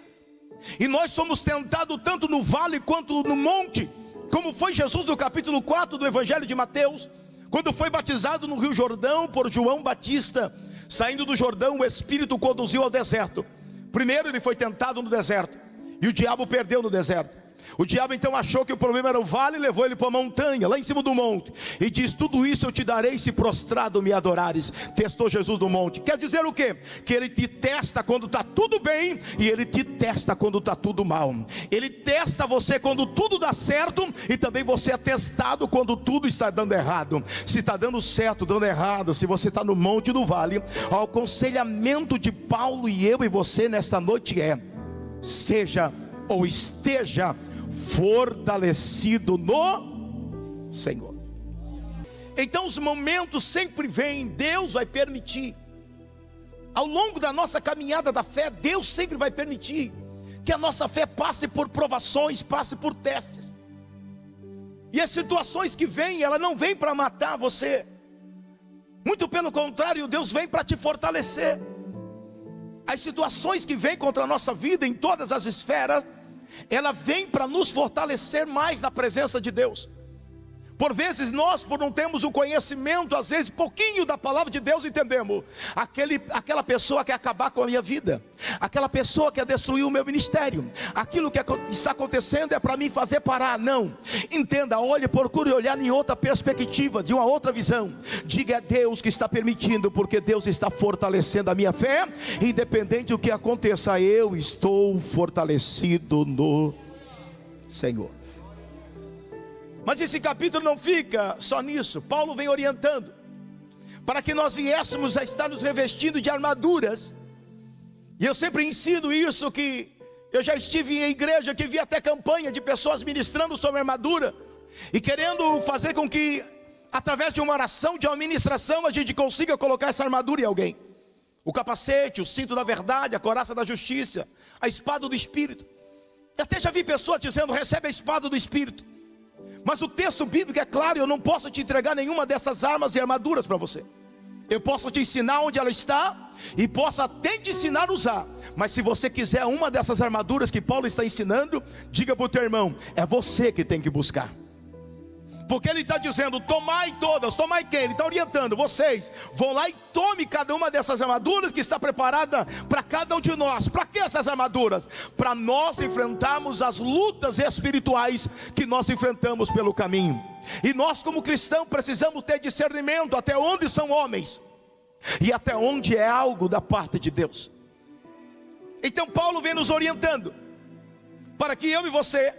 E nós somos tentados tanto no vale quanto no monte, como foi Jesus no capítulo 4 do Evangelho de Mateus, quando foi batizado no Rio Jordão por João Batista. Saindo do Jordão, o Espírito o conduziu ao deserto. Primeiro ele foi tentado no deserto, e o diabo perdeu no deserto. O diabo então achou que o problema era o vale e levou ele para a montanha, lá em cima do monte. E diz: tudo isso eu te darei se prostrado me adorares. Testou Jesus no monte. Quer dizer o quê? Que ele te testa quando está tudo bem e ele te testa quando está tudo mal. Ele testa você quando tudo dá certo e também você é testado quando tudo está dando errado. Se está dando certo, dando errado, se você está no monte do vale, o aconselhamento de Paulo e eu e você nesta noite é: seja ou esteja fortalecido no Senhor. Então os momentos sempre vêm, Deus vai permitir. Ao longo da nossa caminhada da fé, Deus sempre vai permitir que a nossa fé passe por provações, passe por testes. E as situações que vêm, ela não vem para matar você. Muito pelo contrário, Deus vem para te fortalecer. As situações que vêm contra a nossa vida em todas as esferas, ela vem para nos fortalecer mais na presença de Deus. Por vezes nós, por não termos o conhecimento, às vezes pouquinho da palavra de Deus, entendemos: aquela pessoa quer acabar com a minha vida, aquela pessoa quer destruir o meu ministério, aquilo que está acontecendo é para me fazer parar. Não, entenda, olhe, procure olhar em outra perspectiva, de uma outra visão. Diga: é Deus que está permitindo, porque Deus está fortalecendo a minha fé. Independente do que aconteça, eu estou fortalecido no Senhor. Mas esse capítulo não fica só nisso. Paulo vem orientando para que nós viéssemos a estar nos revestindo de armaduras. E eu sempre ensino isso, que eu já estive em igreja que vi até campanha de pessoas ministrando sobre armadura e querendo fazer com que, através de uma oração, de uma ministração, a gente consiga colocar essa armadura em alguém. O capacete, o cinto da verdade, a couraça da justiça, a espada do Espírito. Eu até já vi pessoas dizendo: recebe a espada do Espírito. Mas o texto bíblico é claro: eu não posso te entregar nenhuma dessas armas e armaduras para você. Eu posso te ensinar onde ela está e posso até te ensinar a usar. Mas se você quiser uma dessas armaduras que Paulo está ensinando, diga para o teu irmão: é você que tem que buscar. Porque ele está dizendo: tomai todas. Tomai quem? Ele está orientando: vocês vão lá e tome cada uma dessas armaduras que está preparada para cada um de nós. Para que essas armaduras? Para nós enfrentarmos as lutas espirituais que nós enfrentamos pelo caminho. E nós, como cristãos, precisamos ter discernimento até onde são homens e até onde é algo da parte de Deus. Então Paulo vem nos orientando para que eu e você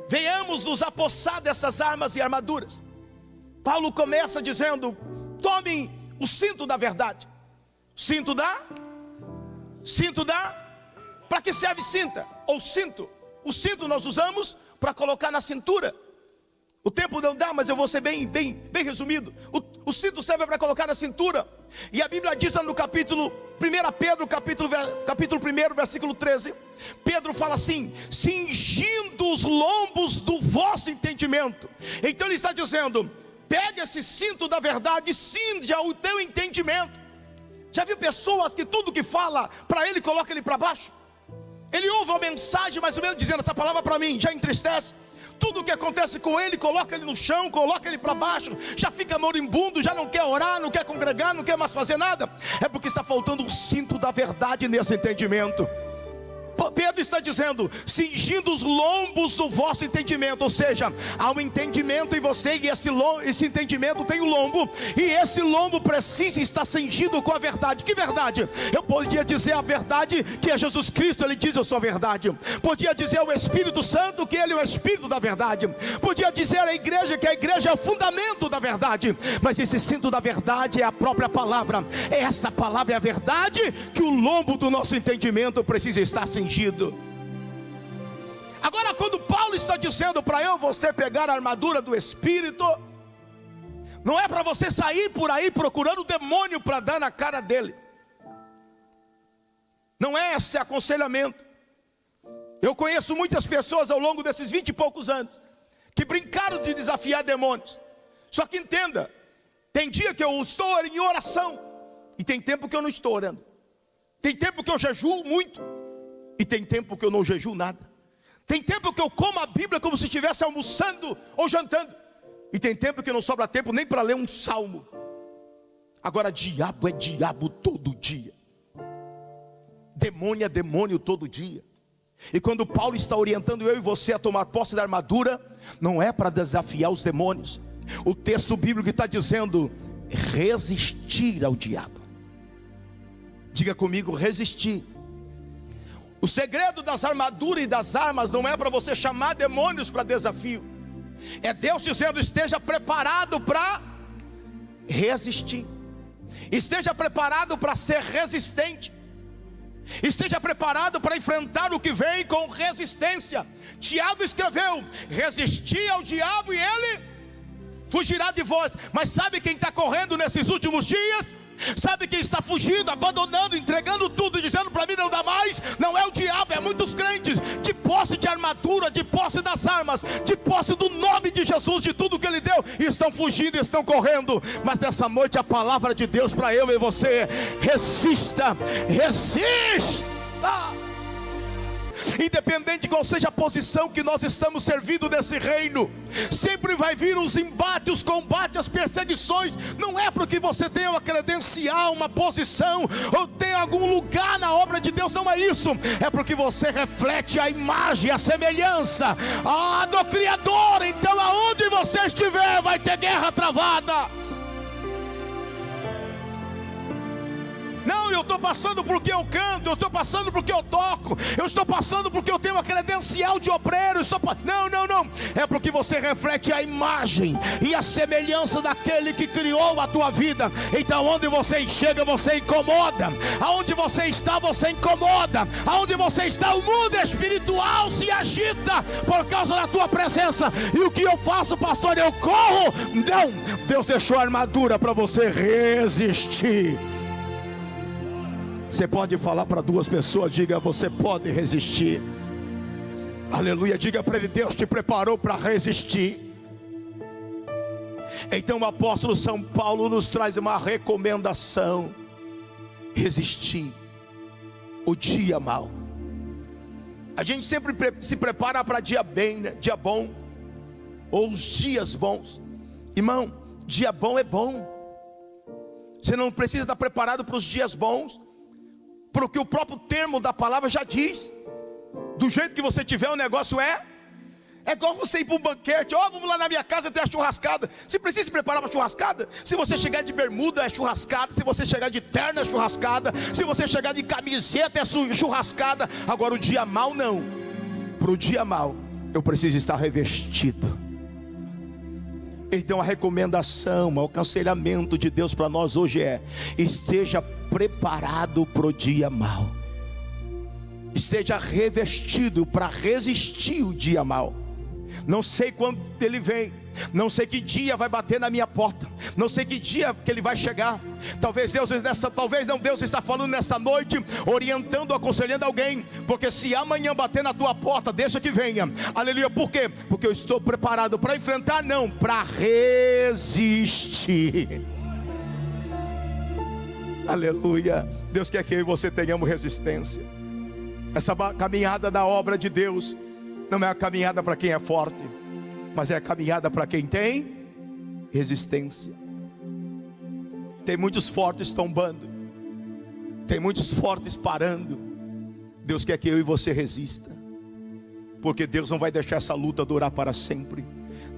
venhamos nos apossar dessas armas e armaduras. Paulo começa dizendo: tomem o cinto da verdade. Cinto da? Para que serve cinta? Ou cinto? O cinto nós usamos para colocar na cintura. O tempo não dá, mas eu vou ser bem resumido. O cinto serve para colocar na cintura. E a Bíblia diz no capítulo 1 Pedro, capítulo 1, versículo 13. Pedro fala assim: cingindo os lombos do vosso entendimento. Então ele está dizendo: pega esse cinto da verdade e cinja o teu entendimento. Já viu pessoas que tudo que fala para ele, coloca ele para baixo? Ele ouve uma mensagem mais ou menos dizendo: essa palavra para mim já entristece. Tudo o que acontece com ele, coloca ele no chão, coloca ele para baixo, já fica moribundo, já não quer orar, não quer congregar, não quer mais fazer nada. É porque está faltando o cinto da verdade nesse entendimento. Pedro está dizendo: cingindo os lombos do vosso entendimento. Ou seja, há um entendimento em você, e esse entendimento tem um lombo, e esse lombo precisa estar cingido com a verdade. Que verdade? Eu podia dizer a verdade, que é Jesus Cristo, ele diz: eu sou a verdade. Podia dizer o Espírito Santo, que ele é o Espírito da verdade. Podia dizer a igreja, que a igreja é o fundamento da verdade. Mas esse cinto da verdade é a própria palavra. Essa palavra é a verdade, que o lombo do nosso entendimento precisa estar cingido. Agora, quando Paulo está dizendo para eu e você pegar a armadura do Espírito, não é para você sair por aí procurando o demônio para dar na cara dele. Não é esse aconselhamento. Eu conheço muitas pessoas ao longo desses 20 e poucos anos que brincaram de desafiar demônios. Só que entenda, tem dia que eu estou em oração e tem tempo que eu não estou orando. Tem tempo que eu jejuo muito e tem tempo que eu não jejuo nada. Tem tempo que eu como a Bíblia como se estivesse almoçando ou jantando. E tem tempo que não sobra tempo nem para ler um salmo. Agora, diabo é diabo todo dia. Demônio é demônio todo dia. E quando Paulo está orientando eu e você a tomar posse da armadura, não é para desafiar os demônios. O texto bíblico está dizendo: resistir ao diabo. Diga comigo: resistir. O segredo das armaduras e das armas não é para você chamar demônios para desafio. É Deus dizendo: esteja preparado para resistir. Esteja preparado para ser resistente. Esteja preparado para enfrentar o que vem com resistência. Tiago escreveu: resistir ao diabo e ele fugirá de vós. Mas sabe quem está correndo nesses últimos dias? Sabe quem está fugindo, abandonando, entregando tudo, dizendo: para mim não dá mais? Não é o diabo, é muitos crentes de posse de armadura, de posse das armas, de posse do nome de Jesus, de tudo que Ele deu, e estão fugindo, estão correndo. Mas nessa noite a palavra de Deus para eu e você é: resista, resista. Independente de qual seja a posição que nós estamos servindo nesse reino, sempre vai vir os embates, os combates, as perseguições. Não é porque você tem uma credencial, uma posição, ou tem algum lugar na obra de Deus, não é isso. É porque você reflete a imagem, a semelhança do Criador. Então aonde você estiver vai ter guerra travada. Não, eu estou passando porque eu canto, eu estou passando porque eu toco, eu estou passando porque eu tenho uma credencial de obreiro. Não. É porque você reflete a imagem e a semelhança daquele que criou a tua vida. Então onde você chega, você incomoda. Aonde você está, você incomoda. Aonde você está, o mundo espiritual se agita por causa da tua presença. E o que eu faço, pastor? Eu corro? Não, Deus deixou a armadura para você resistir. Você pode falar para duas pessoas, diga: você pode resistir. Aleluia, diga para ele: Deus te preparou para resistir. Então o apóstolo São Paulo nos traz uma recomendação: resistir o dia mau. A gente sempre se prepara para dia bem, né? Dia bom, ou os dias bons. Irmão, dia bom é bom. Você não precisa estar preparado para os dias bons, porque o próprio termo da palavra já diz. Do jeito que você tiver, o negócio é igual você ir para um banquete. Vamos lá na minha casa ter a churrascada. Você precisa se preparar para a churrascada? Se você chegar de bermuda, é churrascada. Se você chegar de terno, é churrascada. Se você chegar de camiseta, é churrascada. Agora o dia mau não. Para o dia mau eu preciso estar revestido. Então a recomendação, o aconselhamento de Deus para nós hoje é: esteja preparado para o dia mau. Esteja revestido para resistir o dia mau. Não sei quando ele vem, não sei que dia vai bater na minha porta, não sei que dia que ele vai chegar. Talvez Deus está falando nessa noite, orientando, aconselhando alguém, porque se amanhã bater na tua porta, deixa que venha. Aleluia. Por quê? Porque eu estou preparado para enfrentar, não, para resistir. Aleluia. Deus quer que eu e você tenhamos resistência. Essa caminhada da obra de Deus não é a caminhada para quem é forte, mas é a caminhada para quem tem resistência. Tem muitos fortes tombando, tem muitos fortes parando. Deus quer que eu e você resista, porque Deus não vai deixar essa luta durar para sempre.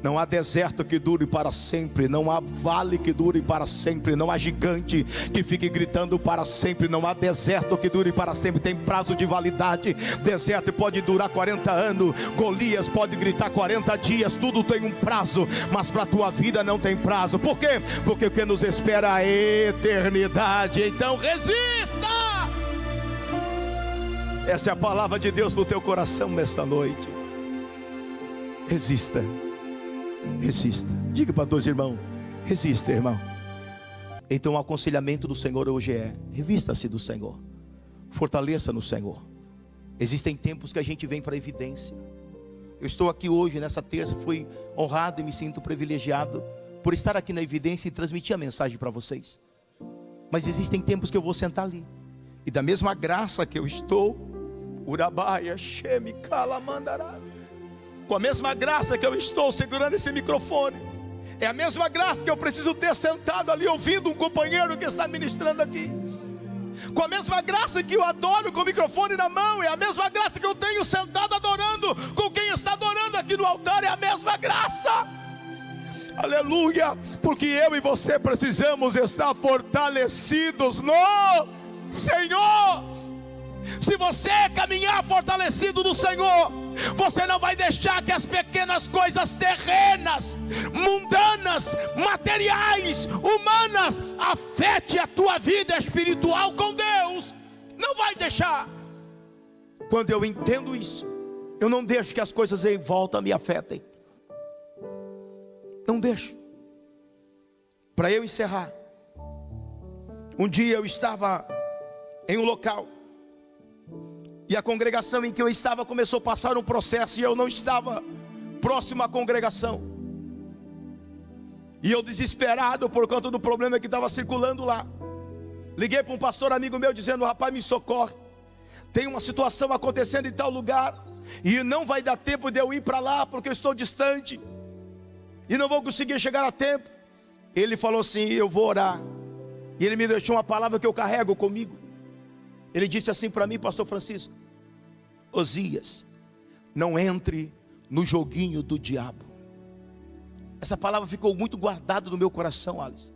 Não há deserto que dure para sempre, não há vale que dure para sempre, não há gigante que fique gritando para sempre, não há deserto que dure para sempre. Tem prazo de validade. Deserto pode durar 40 anos, Golias pode gritar 40 dias, tudo tem um prazo, mas para a tua vida não tem prazo. Por quê? Porque o que nos espera é a eternidade. Então resista. Essa é a palavra de Deus no teu coração nesta noite. Resista. Resista. Diga para dois irmãos: resista, irmão. Então o aconselhamento do Senhor hoje é: revista-se do Senhor, fortaleça no Senhor. Existem tempos que a gente vem para a evidência. Eu estou aqui hoje, nessa terça, fui honrado e me sinto privilegiado por estar aqui na evidência e transmitir a mensagem para vocês. Mas existem tempos que eu vou sentar ali, e da mesma graça que eu estou, Urabaia, Shemi, Kalamandará, com a mesma graça que eu estou segurando esse microfone, é a mesma graça que eu preciso ter sentado ali ouvindo um companheiro que está ministrando aqui. Com a mesma graça que eu adoro com o microfone na mão, é a mesma graça que eu tenho sentado adorando com quem está adorando aqui no altar, é a mesma graça. Aleluia, porque eu e você precisamos estar fortalecidos no Senhor. Se você caminhar fortalecido no Senhor, você não vai deixar que as pequenas coisas terrenas, mundanas, materiais, humanas, afete a tua vida espiritual com Deus. Não vai deixar. Quando eu entendo isso, eu não deixo que as coisas em volta me afetem. Não deixo. Para eu encerrar, um dia eu estava em um local, e a congregação em que eu estava começou a passar um processo, e eu não estava próximo à congregação. E eu desesperado por conta do problema que estava circulando lá, liguei para um pastor amigo meu dizendo: rapaz, me socorre, tem uma situação acontecendo em tal lugar, e não vai dar tempo de eu ir para lá, porque eu estou distante, e não vou conseguir chegar a tempo. Ele falou assim: eu vou orar. E ele me deixou uma palavra que eu carrego comigo. Ele disse assim para mim: pastor Francisco, Osias, não entre no joguinho do diabo. Essa palavra ficou muito guardada no meu coração, Alice.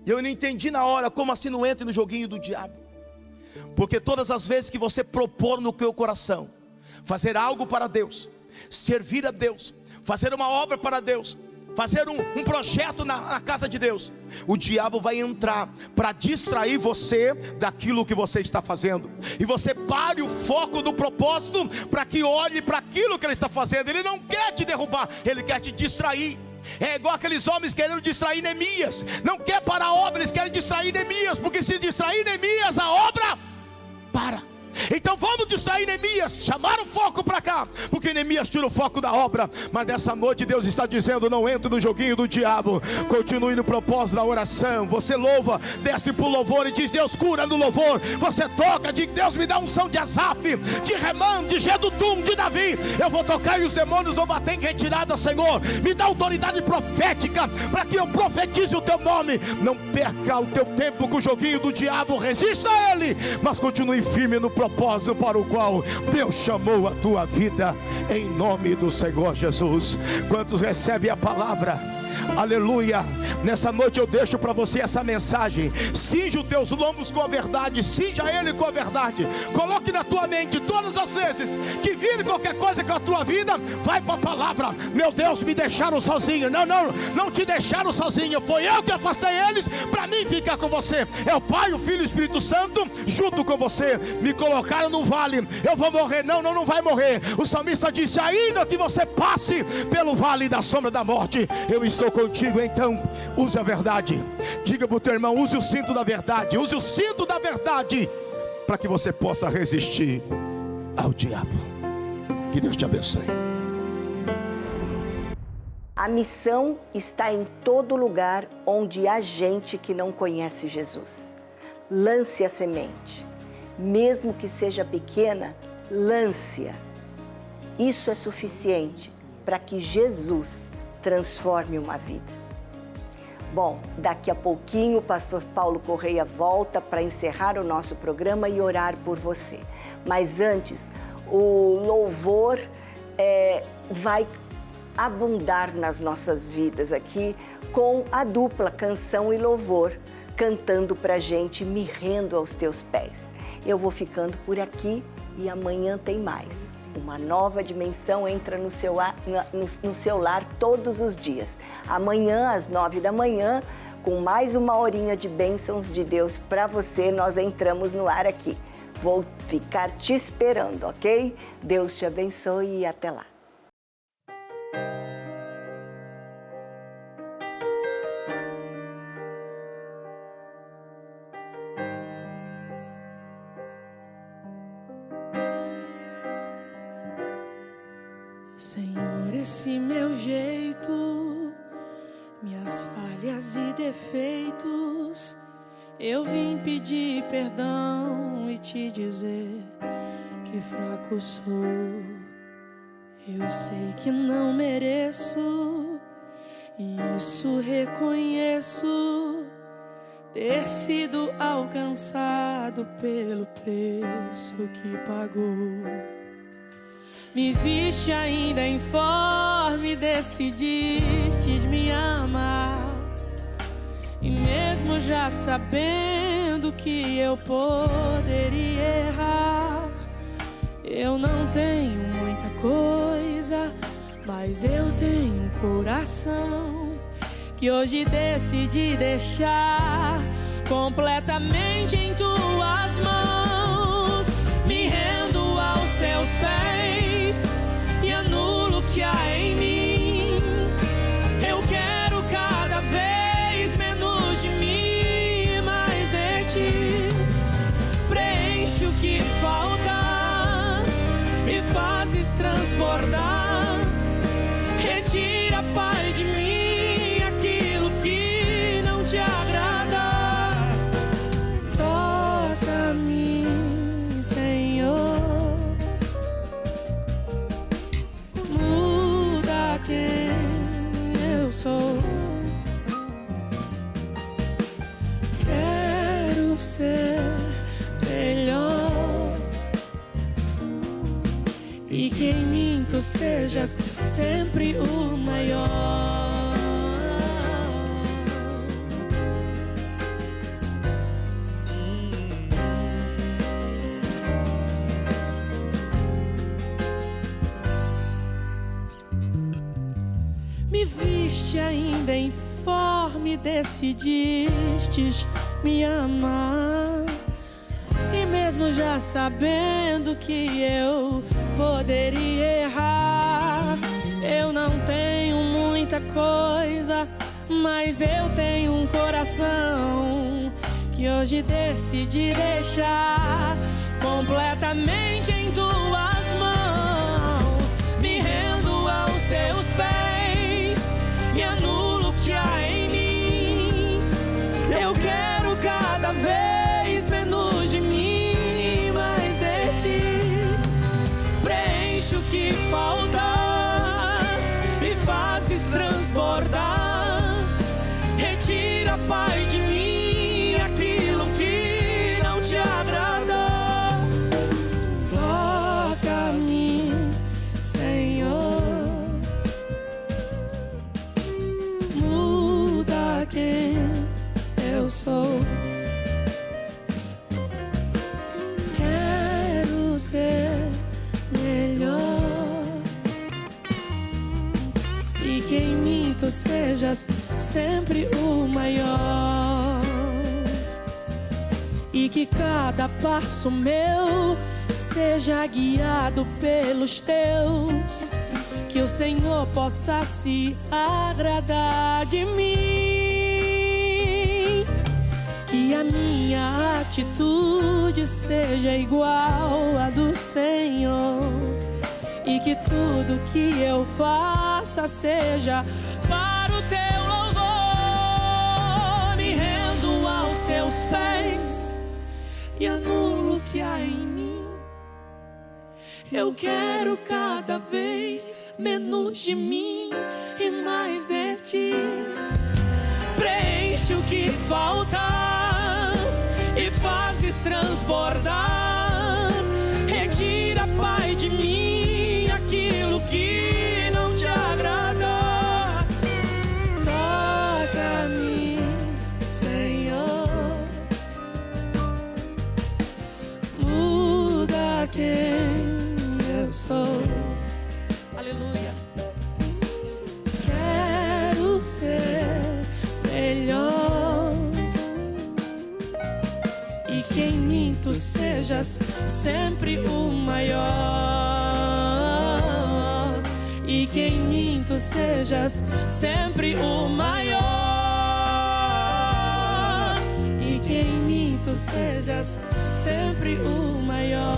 E eu não entendi na hora: como assim não entre no joguinho do diabo? Porque todas as vezes que você propor no teu coração fazer algo para Deus, servir a Deus, fazer uma obra para Deus, fazer um projeto na casa de Deus, o diabo vai entrar para distrair você daquilo que você está fazendo, e você pare o foco do propósito para que olhe para aquilo que ele está fazendo. Ele não quer te derrubar, ele quer te distrair. É igual aqueles homens querendo distrair Neemias. Não quer parar a obra, eles querem distrair Neemias, porque se distrair Neemias, a obra para. Então vamos distrair Neemias, chamar o foco para cá, porque Neemias tira o foco da obra. Mas nessa noite Deus está dizendo: não entre no joguinho do diabo, continue no propósito da oração. Você louva, desce para o louvor e diz: Deus cura no louvor. Você toca, diz: Deus me dá unção de Asaf, de Remã, de Gedutum, de Davi. Eu vou tocar e os demônios vão bater em retirada. Senhor, me dá autoridade profética para que eu profetize o teu nome. Não perca o teu tempo com o joguinho do diabo, resista a ele, mas continue firme no propósito para o qual Deus chamou a tua vida, em nome do Senhor Jesus. Quantos recebem a palavra? Aleluia. Nessa noite eu deixo para você essa mensagem: cinja os teus lombos com a verdade, cinja ele com a verdade. Coloque na tua mente todas as vezes que vir qualquer coisa com a tua vida, vai para a palavra: meu Deus, me deixaram sozinho. Não te deixaram sozinho, foi eu que afastei eles para mim ficar com você. É o Pai, o Filho e o Espírito Santo junto com você. Me colocaram no vale, eu vou morrer. Não vai morrer. O salmista disse: ainda que você passe pelo vale da sombra da morte, eu estou contigo. Então use a verdade. Diga para o teu irmão: use o cinto da verdade. Use o cinto da verdade para que você possa resistir ao diabo. Que Deus te abençoe. A missão está em todo lugar onde há gente que não conhece Jesus. Lance a semente, mesmo que seja pequena, lance-a. Isso é suficiente para que Jesus transforme uma vida. Bom, daqui a pouquinho o pastor Paulo Correia volta para encerrar o nosso programa e orar por você. Mas antes, o louvor vai abundar nas nossas vidas aqui com a dupla canção e louvor, cantando pra gente Me Rendo aos Teus Pés. Eu vou ficando por aqui e amanhã tem mais. Uma nova dimensão entra no seu lar todos os dias. Amanhã, às 9 da manhã, com mais uma horinha de bênçãos de Deus para você, nós entramos no ar aqui. Vou ficar te esperando, ok? Deus te abençoe e até lá. Senhor, esse meu jeito, minhas falhas e defeitos, eu vim pedir perdão e te dizer que fraco sou. Eu sei que não mereço, e isso reconheço. ter sido alcançado pelo preço que pagou. Me viste ainda informe, decidistes me amar. E mesmo já sabendo que eu poderia errar, eu não tenho muita coisa, mas eu tenho um coração que hoje decidi deixar completamente em tuas mãos. Me rendo aos teus pés e anulo o que há em mim. Eu quero cada vez menos de mim e mais de ti. Preenche o que falta e fazes transbordar. Retira, Pai, de mim aquilo que não te agrada. Toca-me, Senhor. Muda quem eu sou. Quero ser melhor e que em mim tu sejas sempre o maior. Me viste ainda informe, decidistes me amar. E mesmo já sabendo que eu poderia errar, eu não tenho muita coisa, mas eu tenho um coração que hoje decidi deixar completamente em tuas mãos. Me rendo aos teus pés e anulo o que há em mim. Eu quero cada vez menos de mim, mais de ti. Preenche o que falta e fazes transbordar. Retira, Pai, de mim aquilo que não te agrada. Toca-me, Senhor. Muda quem eu sou. Quero ser melhor e que em mim tu sejas sempre o maior. E que cada passo meu seja guiado pelos teus. Que o Senhor possa se agradar de mim. Que a minha atitude seja igual à do Senhor. E que tudo que eu faça seja para o teu louvor. Me rendo aos teus pés e anulo o que há em mim. Eu quero cada vez menos de mim e mais de ti. Preenche o que falta e fazes transbordar. Retira, Pai, de mim aquilo que não te agrada. Toca-me, Senhor. Muda quem eu sou. Aleluia. Quero ser melhor e que em mim tu sejas sempre o maior. E que em mim tu sejas sempre o maior. E que em mim tu sejas sempre o maior.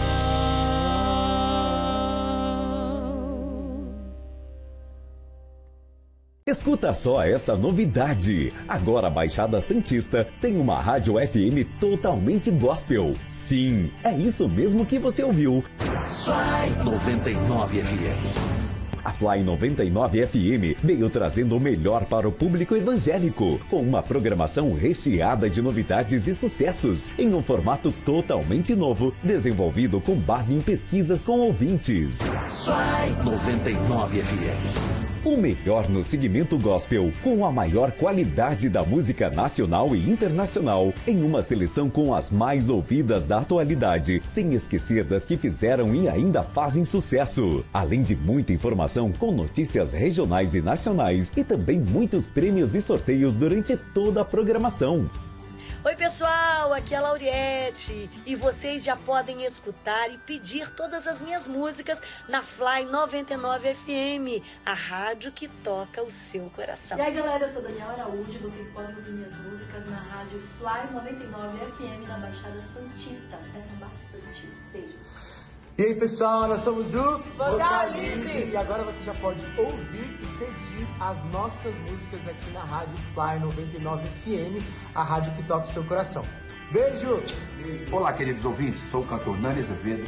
Escuta só essa novidade. Agora a Baixada Santista tem uma rádio FM totalmente gospel. Sim, é isso mesmo que você ouviu. 99 FM. A Fly 99 FM veio trazendo o melhor para o público evangélico, com uma programação recheada de novidades e sucessos, em um formato totalmente novo, desenvolvido com base em pesquisas com ouvintes. Fly 99 FM. O melhor no segmento gospel, com a maior qualidade da música nacional e internacional, em uma seleção com as mais ouvidas da atualidade, sem esquecer das que fizeram e ainda fazem sucesso. Além de muita informação com notícias regionais e nacionais, e também muitos prêmios e sorteios durante toda a programação. Oi pessoal, aqui é a Lauriette e vocês já podem escutar e pedir todas as minhas músicas na Fly 99 FM, a rádio que toca o seu coração. E aí galera, eu sou Daniela Araújo, vocês podem ouvir minhas músicas na rádio Fly 99 FM na Baixada Santista. Peçam bastante. Beijos. E aí pessoal, nós somos o Vocal Livre! E agora você já pode ouvir e pedir as nossas músicas aqui na rádio Fly 99 FM, a rádio que toca o seu coração. Beijo! Olá queridos ouvintes, sou o cantor Nani Azevedo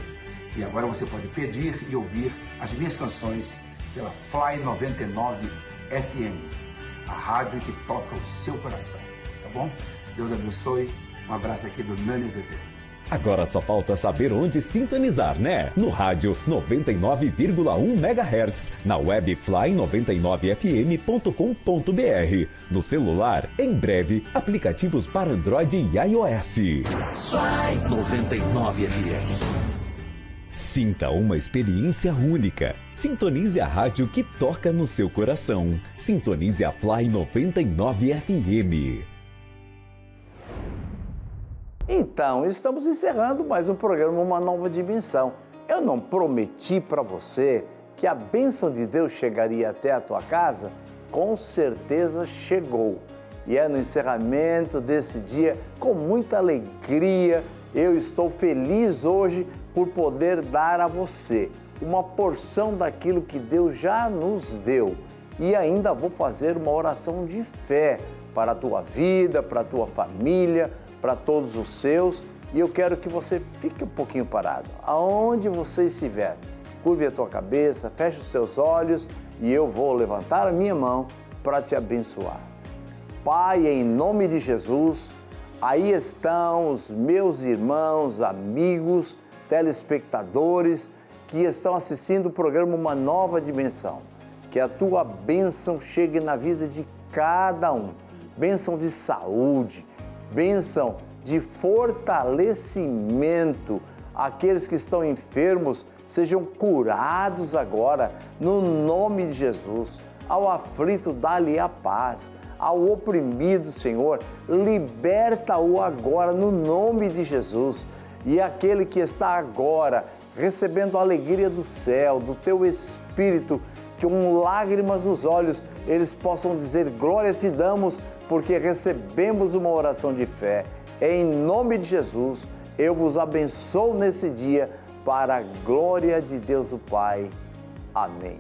e agora você pode pedir e ouvir as minhas canções pela Fly 99 FM, a rádio que toca o seu coração, tá bom? Deus abençoe, um abraço aqui do Nani Azevedo. Agora só falta saber onde sintonizar, né? No rádio 99,1 MHz, na web fly99fm.com.br. No celular, em breve, aplicativos para Android e iOS. Fly 99 FM. Sinta uma experiência única. Sintonize a rádio que toca no seu coração. Sintonize a Fly 99 FM. Então, estamos encerrando mais um programa Uma Nova Dimensão. Eu não prometi para você que a bênção de Deus chegaria até a tua casa? Com certeza chegou. E é no encerramento desse dia, com muita alegria, eu estou feliz hoje por poder dar a você uma porção daquilo que Deus já nos deu. E ainda vou fazer uma oração de fé para a tua vida, para a tua família, para todos os seus, e eu quero que você fique um pouquinho parado, aonde você estiver. Curve a tua cabeça, feche os seus olhos e eu vou levantar a minha mão para te abençoar. Pai, em nome de Jesus, aí estão os meus irmãos, amigos, telespectadores que estão assistindo o programa Uma Nova Dimensão. Que a tua bênção chegue na vida de cada um. Bênção de saúde, bênção de fortalecimento. Aqueles que estão enfermos sejam curados agora, no nome de Jesus. Ao aflito, dá-lhe a paz. Ao oprimido, Senhor, liberta-o agora, no nome de Jesus. E aquele que está agora recebendo a alegria do céu, do teu Espírito, que com lágrimas nos olhos eles possam dizer: glória te damos, porque recebemos uma oração de fé. Em nome de Jesus, eu vos abençoo nesse dia, para a glória de Deus o Pai. Amém.